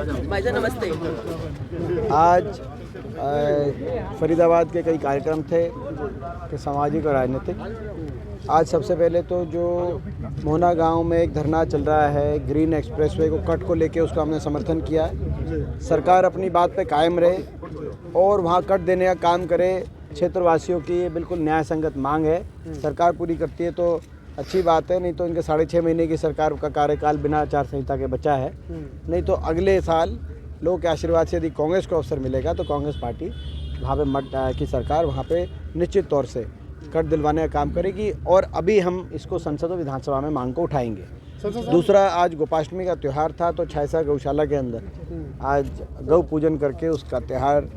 भाईजान नमस्ते। आज फरीदाबाद के कई कार्यक्रम थे कि सामाजिक और राजनीतिक। आज सबसे पहले तो जो मोहना गांव में एक धरना चल रहा है ग्रीन एक्सप्रेसवे को कट को लेके, उसका हमने समर्थन किया है। सरकार अपनी बात पे कायम रहे और वहाँ कट देने का काम करे। क्षेत्रवासियों की ये बिल्कुल न्याय संगत मांग है, सरकार पूरी करती है तो अच्छी बात है, नहीं तो इनके 6.5 महीने की सरकार का कार्यकाल बिना आचार संहिता के बचा है। नहीं तो अगले साल लोगों के आशीर्वाद से यदि कांग्रेस को अवसर मिलेगा तो कांग्रेस पार्टी वहाँ पे की सरकार वहाँ पे निश्चित तौर से कट दिलवाने का काम करेगी। और अभी हम इसको संसद और विधानसभा में मांग को उठाएंगे। दूसरा, आज गोपाष्टमी का त्यौहार था तो छायसा गौशाला के अंदर आज गौ पूजन करके उसका त्यौहार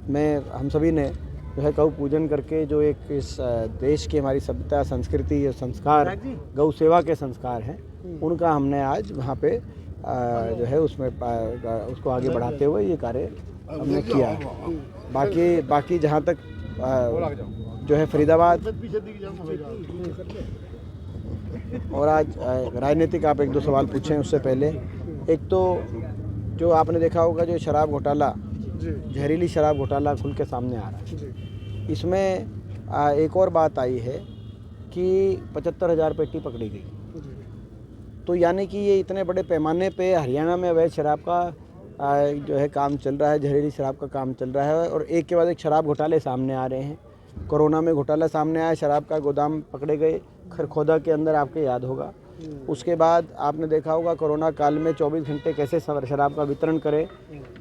में हम सभी ने जो है गौ पूजन करके जो एक इस देश की हमारी सभ्यता, संस्कृति और संस्कार, गौ सेवा के संस्कार हैं, उनका हमने आज वहाँ पे जो है उसमें उसको आगे बढ़ाते हुए ये कार्य हमने किया है। बाकी जहाँ तक जो है फरीदाबाद और आज राजनीतिक, आप 1-2 सवाल पूछें उससे पहले, एक तो जो आपने देखा होगा जो शराब घोटाला, जहरीली शराब घोटाला खुल के सामने आ रहा है। इसमें एक और बात आई है कि 75,000 पेटी पकड़ी गई। तो यानी कि ये इतने बड़े पैमाने पे हरियाणा में अवैध शराब का जो है काम चल रहा है, जहरीली शराब का काम चल रहा है और एक के बाद एक शराब घोटाले सामने आ रहे हैं। कोरोना में घोटाला सामने आया, शराब का गोदाम पकड़े गए खरखोदा के अंदर, आपके याद होगा। उसके बाद आपने देखा होगा कोरोना काल में 24 घंटे कैसे शराब का वितरण करें,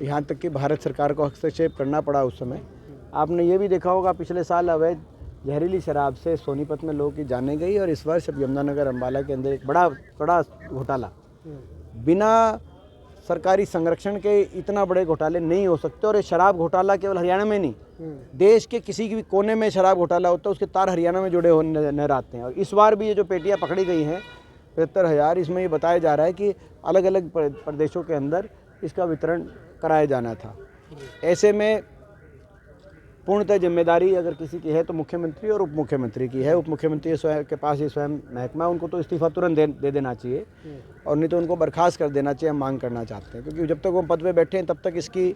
यहाँ तक कि भारत सरकार को हस्तक्षेप करना पड़ा उस समय। आपने ये भी देखा होगा पिछले साल अवैध जहरीली शराब से सोनीपत में लोगों की जाने गई और इस वर्ष अब यमुनानगर अम्बाला के अंदर एक बड़ा घोटाला, बिना सरकारी संरक्षण के इतना बड़े घोटाले नहीं हो सकते। और ये शराब घोटाला केवल हरियाणा में नहीं, देश के किसी भी कोने में शराब घोटाला होता है उसके तार हरियाणा में जुड़े होने नजर आते हैं। और इस बार भी ये जो पेटियाँ पकड़ी गई हैं 75,000, इसमें ये बताया जा रहा है कि अलग अलग प्रदेशों के अंदर इसका वितरण कराया जाना था। ऐसे में पूर्णतः जिम्मेदारी अगर किसी की है तो मुख्यमंत्री और उप मुख्यमंत्री की है। उप मुख्यमंत्री स्वयं के पास ये स्वयं महकमा है, उनको तो इस्तीफा तुरंत दे देना चाहिए और नहीं तो उनको बर्खास्त कर देना चाहिए, हम मांग करना चाहते हैं। क्योंकि जब तक वो पद पे बैठे हैं तब तक इसकी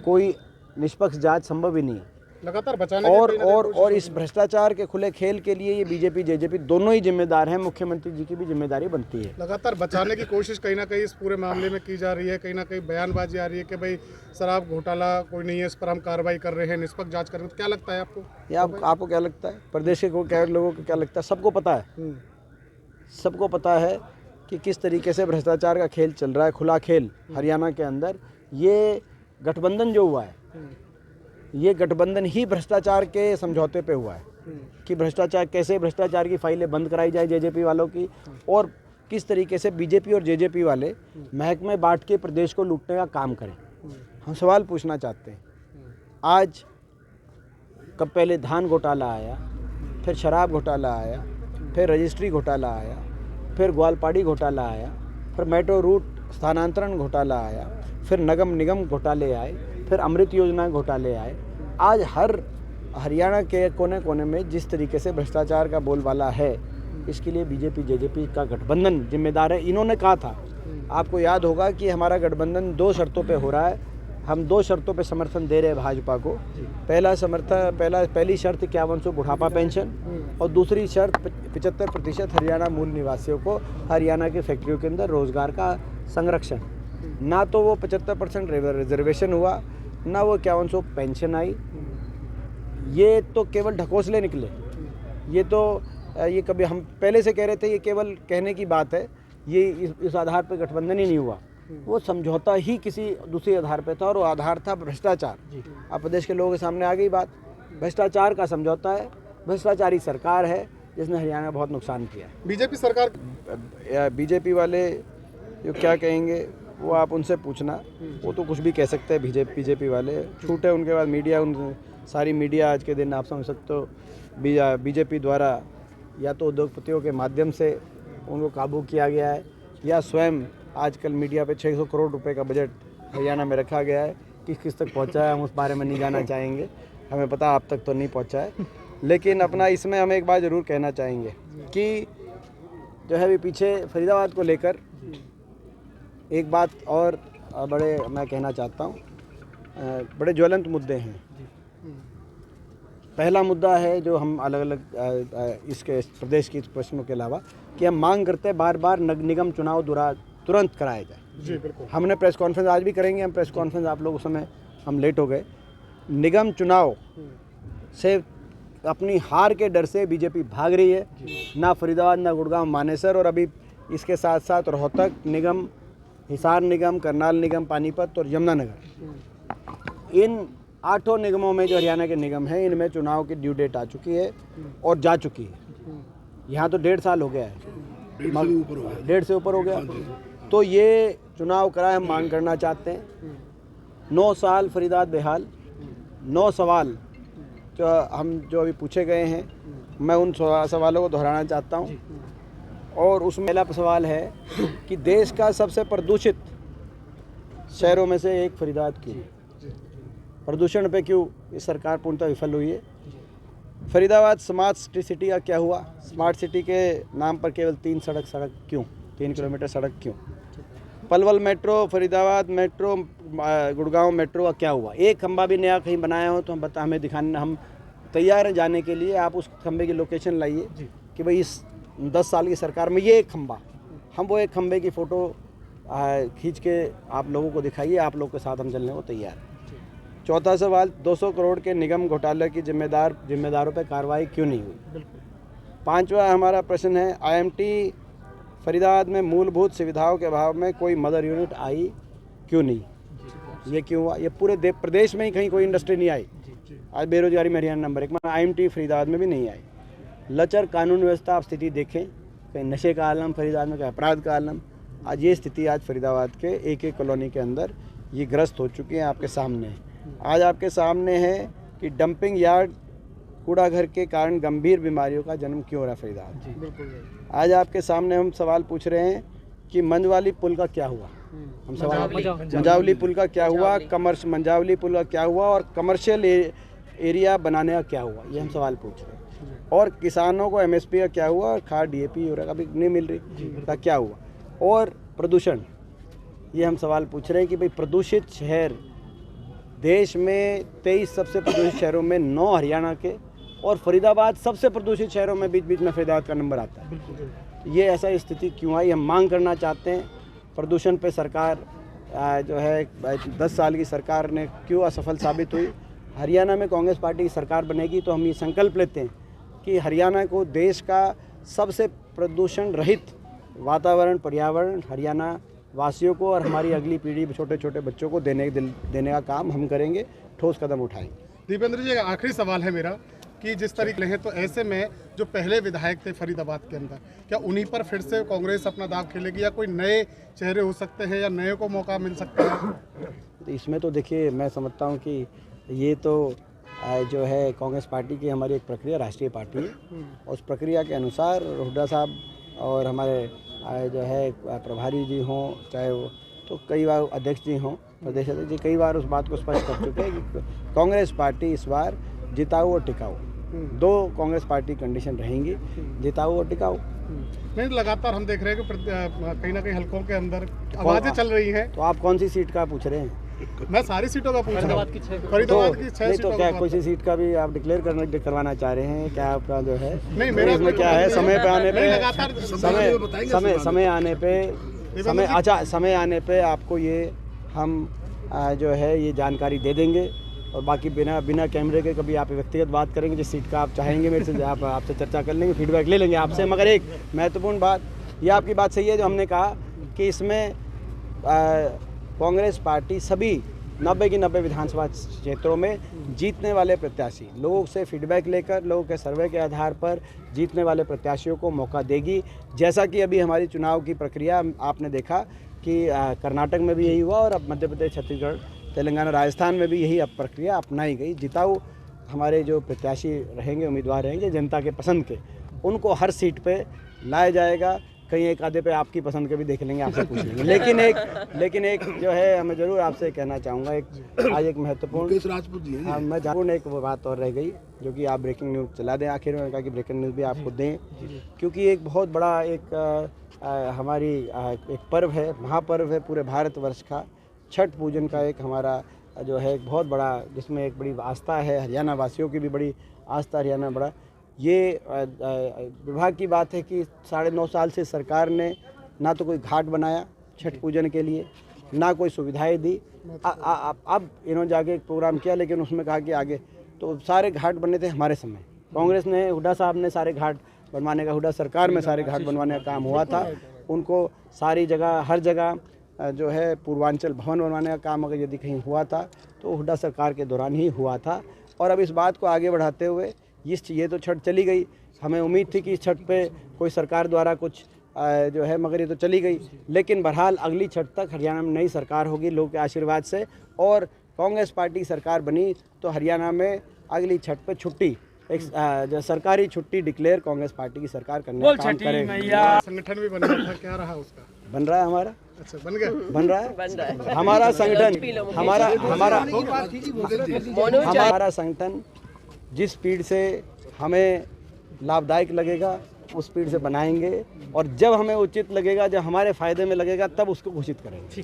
कोई निष्पक्ष जांच संभव ही नहीं है। लगातार बचाने और इस भ्रष्टाचार के खुले खेल के लिए ये बीजेपी जेजेपी दोनों ही जिम्मेदार हैं, मुख्यमंत्री जी की भी जिम्मेदारी बनती है। लगातार बचाने की कोशिश कहीं ना कहीं इस पूरे मामले में की जा रही है, कहीं ना कहीं बयानबाजी आ रही है कि भाई शराब घोटाला कोई नहीं है, इस पर हम कार्रवाई कर रहे हैं, निष्पक्ष जांच कर रहे हैं। तो क्या लगता है आपको? या आपको क्या लगता है? प्रदेश के लोगों को क्या लगता है? सबको पता है, सबको पता है कि किस तरीके से भ्रष्टाचार का खेल चल रहा है, खुला खेल हरियाणा के अंदर। ये गठबंधन जो हुआ है, ये गठबंधन ही भ्रष्टाचार के समझौते पे हुआ है कि भ्रष्टाचार की फाइलें बंद कराई जाए जेजेपी वालों की, और किस तरीके से बीजेपी और जेजेपी वाले महकमे बांट के प्रदेश को लूटने का काम करें। हम सवाल पूछना चाहते हैं, आज कब पहले धान घोटाला आया, फिर शराब घोटाला आया, फिर रजिस्ट्री घोटाला आया, फिर ग्वालपाड़ी घोटाला आया, फिर मेट्रो रूट स्थानांतरण घोटाला आया, फिर नगम निगम घोटाले आए, फिर अमृत योजना घोटाले आए। आज हरियाणा के कोने कोने में जिस तरीके से भ्रष्टाचार का बोलबाला है, इसके लिए बीजेपी जेजेपी का गठबंधन जिम्मेदार है। इन्होंने कहा था, आपको याद होगा कि हमारा गठबंधन 2 शर्तों पे हो रहा है, हम 2 शर्तों पे समर्थन दे रहे हैं भाजपा को। पहली शर्त 5100 बुढ़ापा पेंशन और दूसरी शर्त 75% हरियाणा मूल निवासियों को हरियाणा की फैक्ट्रियों के अंदर रोजगार का संरक्षण। ना तो वो 75% रिजर्वेशन हुआ, ना वो 5100 पेंशन आई। ये तो केवल ढकोसले निकले। ये कभी हम पहले से कह रहे थे, ये केवल कहने की बात है। ये इस आधार पर गठबंधन ही नहीं हुआ, वो समझौता ही किसी दूसरे आधार पे था और वो आधार था भ्रष्टाचार। अब प्रदेश के लोगों के सामने आ गई बात, भ्रष्टाचार का समझौता है, भ्रष्टाचारी सरकार है जिसने हरियाणा में बहुत नुकसान किया। बीजेपी सरकार, बीजेपी वाले जो क्या कहेंगे वो आप उनसे पूछना, वो तो कुछ भी कह सकते हैं। बीजेपी वाले छूट है उनके बाद मीडिया, सारी मीडिया आज के दिन आप समझ सकते हो बीजेपी द्वारा या तो उद्योगपतियों के माध्यम से उनको काबू किया गया है, या स्वयं आजकल मीडिया पे 600 करोड़ रुपए का बजट हरियाणा में रखा गया है। किस तक पहुंचा है हम उस बारे में नहीं जाना चाहेंगे, हमें पता आप तक तो नहीं पहुंचा है। लेकिन अपना इसमें हम एक बात ज़रूर कहना चाहेंगे कि जो है अभी पीछे फरीदाबाद को लेकर एक बात और बड़े मैं कहना चाहता हूँ बड़े ज्वलंत मुद्दे हैं। पहला मुद्दा है जो हम अलग अलग इसके प्रदेश के प्रश्नों के अलावा कि हम मांग करते हैं बार बार निगम चुनाव तुरंत कराया जाए। जी बिल्कुल। हमने प्रेस कॉन्फ्रेंस आज भी करेंगे, हम प्रेस कॉन्फ्रेंस आप लोग उस समय हम लेट हो गए। निगम चुनाव से अपनी हार के डर से बीजेपी भाग रही है, ना फरीदाबाद ना गुड़गांव मानेसर, और अभी इसके साथ साथ रोहतक निगम, हिसार निगम, करनाल निगम, पानीपत और यमुनानगर, इन 8 निगमों में जो हरियाणा के निगम हैं इनमें चुनाव की ड्यू डेट आ चुकी है और जा चुकी है। यहाँ तो 1.5 साल हो गया है, 1.5 से ऊपर हो गया। तो ये चुनाव कराए हम मांग करना चाहते हैं। 9 साल फरीदाबाद बेहाल, 9 सवाल जो अभी पूछे गए हैं, मैं उन सवालों को दोहराना चाहता हूँ। और उसमें पहला सवाल है कि देश का सबसे प्रदूषित शहरों में से एक फरीदाबाद क्यों, प्रदूषण पे क्यों ये सरकार पूर्णतः विफल हुई है। फरीदाबाद स्मार्ट सिटी का क्या हुआ, स्मार्ट सिटी के नाम पर केवल 3 सड़क क्यों, 3 किलोमीटर सड़क क्यों। Palwal metro, Faridabad metro, Gurgaon metro का क्या हुआ। एक खंबा भी नया कहीं बनाया हो तो हमें दिखाने, हम तैयार हैं जाने के लिए। आप उस खंबे की लोकेशन लाइए कि भाई इस 10 साल की सरकार में ये एक खंबा, हम वो एक खंबे की फ़ोटो खींच के आप लोगों को दिखाइए, आप लोग के साथ हम चलने को तैयार हैं। चौथा सवाल, 200 करोड़ के निगम घोटाले की जिम्मेदारों पर कार्रवाई क्यों नहीं हुई। 5वां हमारा प्रश्न है, IMT फरीदाबाद में मूलभूत सुविधाओं के अभाव में कोई मदर यूनिट आई क्यों नहीं, ये क्यों हुआ। ये पूरे प्रदेश में ही कहीं कोई इंडस्ट्री नहीं आई। आज बेरोजगारी में हरियाणा नंबर 1 में, IMT फरीदाबाद में भी नहीं आई। लचर कानून व्यवस्था आप स्थिति देखें, कहीं नशे का आलम फरीदाबाद में, कहीं अपराध का आलम। आज ये स्थिति आज फरीदाबाद के एक कॉलोनी के अंदर ये ग्रस्त हो चुकी है, आपके सामने है। आज आपके सामने है कि डंपिंग यार्ड, कूड़ा घर के कारण गंभीर बीमारियों का जन्म क्यों हो रहा है फरीदाबाद। आज आपके सामने हम सवाल पूछ रहे हैं कि मंझवाली पुल का क्या हुआ, हम सवाल मंझावली पुल का क्या हुआ, मंझावली पुल का क्या हुआ, और कमर्शियल एरिया बनाने का क्या हुआ, ये हम सवाल पूछ रहे हैं। और किसानों को MSP का क्या हुआ, और खाद DAP और अभी नहीं मिल रही का क्या हुआ। और प्रदूषण, ये हम सवाल पूछ रहे हैं कि भाई प्रदूषित शहर, देश में 23 सबसे प्रदूषित शहरों में 9 हरियाणा के, और फरीदाबाद सबसे प्रदूषित शहरों में बीच में फरीदाबाद का नंबर आता है। ये ऐसा स्थिति क्यों आई, हम मांग करना चाहते हैं। प्रदूषण पे सरकार जो है 10 साल की सरकार ने क्यों असफल साबित हुई। हरियाणा में कांग्रेस पार्टी की सरकार बनेगी तो हम ये संकल्प लेते हैं कि हरियाणा को देश का सबसे प्रदूषण रहित वातावरण, पर्यावरण हरियाणा वासियों को और हमारी अगली पीढ़ी, छोटे छोटे बच्चों को देने का काम हम करेंगे, ठोस कदम उठाएंगे। दीपेंद्र जी, आखिरी सवाल है मेरा कि जिस तरीके हैं, तो ऐसे में जो पहले विधायक थे फरीदाबाद के अंदर, क्या उन्हीं पर फिर से कांग्रेस अपना दाव खेलेगी, या कोई नए चेहरे हो सकते हैं, या नए को मौका मिल सकता है। तो इसमें तो देखिए, मैं समझता हूँ कि ये तो जो है कांग्रेस पार्टी की हमारी एक प्रक्रिया, राष्ट्रीय पार्टी है, उस प्रक्रिया के अनुसार हुड्डा साहब और हमारे जो है प्रभारी जी हों, चाहे वो तो कई बार अध्यक्ष जी हों, प्रदेश अध्यक्ष जी कई बार उस बात को स्पष्ट कर चुके हैं कि कांग्रेस पार्टी इस बार जिताऊ और टिकाऊ, 2 कांग्रेस पार्टी कंडीशन रहेंगी, जिताऊ और टिकाऊ। नहीं, लगातार हम देख रहे हैं कि कहीं ना कहीं हलकों के अंदर आवाजें चल रही हैं। तो आप कौन सी सीट का पूछ रहे हैं? मैं सारी सीटों का पूछ रहा हूँ। फरीदाबाद की 6 सीटों का। क्या कोई सीट का भी आप डिक्लेयर करवाना चाह रहे हैं क्या? आपका जो है नहीं, मेरा इसमें क्या है, समय पे आने पे, समय आने पे आपको ये हम जो है ये जानकारी दे देंगे। और बाकी बिना कैमरे के कभी आप व्यक्तिगत बात करेंगे, जिस सीट का आप चाहेंगे मेरे से आपसे चर्चा कर लेंगे, फीडबैक ले लेंगे आपसे। मगर एक महत्वपूर्ण बात, ये आपकी बात सही है जो हमने कहा कि इसमें कांग्रेस पार्टी सभी 90 की 90 विधानसभा क्षेत्रों में जीतने वाले प्रत्याशी, लोगों से फीडबैक लेकर, लोगों के सर्वे के आधार पर जीतने वाले प्रत्याशियों को मौका देगी। जैसा कि अभी हमारी चुनाव की प्रक्रिया आपने देखा कि कर्नाटक में भी यही हुआ, और अब मध्य प्रदेश, छत्तीसगढ़, तेलंगाना, राजस्थान में भी यही प्रक्रिया अपनाई गई। जिताऊ हमारे जो प्रत्याशी रहेंगे, उम्मीदवार रहेंगे जनता के पसंद के, उनको हर सीट पे लाया जाएगा। कहीं एक आधे पे आपकी पसंद के भी देख लेंगे, आपसे पूछ लेंगे। लेकिन एक जो है, हमें ज़रूर आपसे कहना चाहूँगा, आज एक महत्वपूर्ण एक बात और रह गई, जो कि आप ब्रेकिंग न्यूज़ चला दें। आखिर में कहा कि ब्रेकिंग न्यूज़ भी आपको दें, क्योंकि एक बहुत बड़ा एक हमारी एक पर्व है, महापर्व है पूरे भारतवर्ष का, छठ पूजन का एक हमारा जो है एक बहुत बड़ा, जिसमें एक बड़ी आस्था है, हरियाणा वासियों की भी बड़ी आस्था, हरियाणा बड़ा। ये विभाग की बात है कि 9.5 साल से सरकार ने ना तो कोई घाट बनाया छठ पूजन के लिए, ना कोई सुविधाएं दी। अब इन्होंने जाके एक प्रोग्राम किया, लेकिन उसमें कहा कि आगे तो सारे घाट बने थे हमारे समय। कांग्रेस ने, हुड्डा साहब ने सारे घाट बनवाने का, हुड्डा सरकार में सारे घाट बनवाने का काम हुआ था। उनको सारी जगह, हर जगह जो है पूर्वांचल भवन बनवाने का काम अगर यदि कहीं हुआ था तो हुड्डा सरकार के दौरान ही हुआ था। और अब इस बात को आगे बढ़ाते हुए ये तो छठ चली गई, हमें उम्मीद थी कि इस छठ पे कोई सरकार द्वारा कुछ जो है, मगर ये तो चली गई। लेकिन बहरहाल अगली छठ तक हरियाणा में नई सरकार होगी लोगों के आशीर्वाद से, और कांग्रेस पार्टी सरकार बनी तो हरियाणा में अगली छठ पे छुट्टी, एक जो सरकारी छुट्टी डिक्लेयर कांग्रेस पार्टी की सरकार करने का काम करेगी। संगठन भी बना था, क्या रहा उसका? बन रहा है हमारा। अच्छा, बन गया? बन रहा है हमारा संगठन, हमारा संगठन जिस स्पीड से हमें लाभदायक लगेगा उस स्पीड से बनाएंगे, और जब हमें उचित लगेगा, जब हमारे फायदे में लगेगा, तब उसको घोषित करेंगे।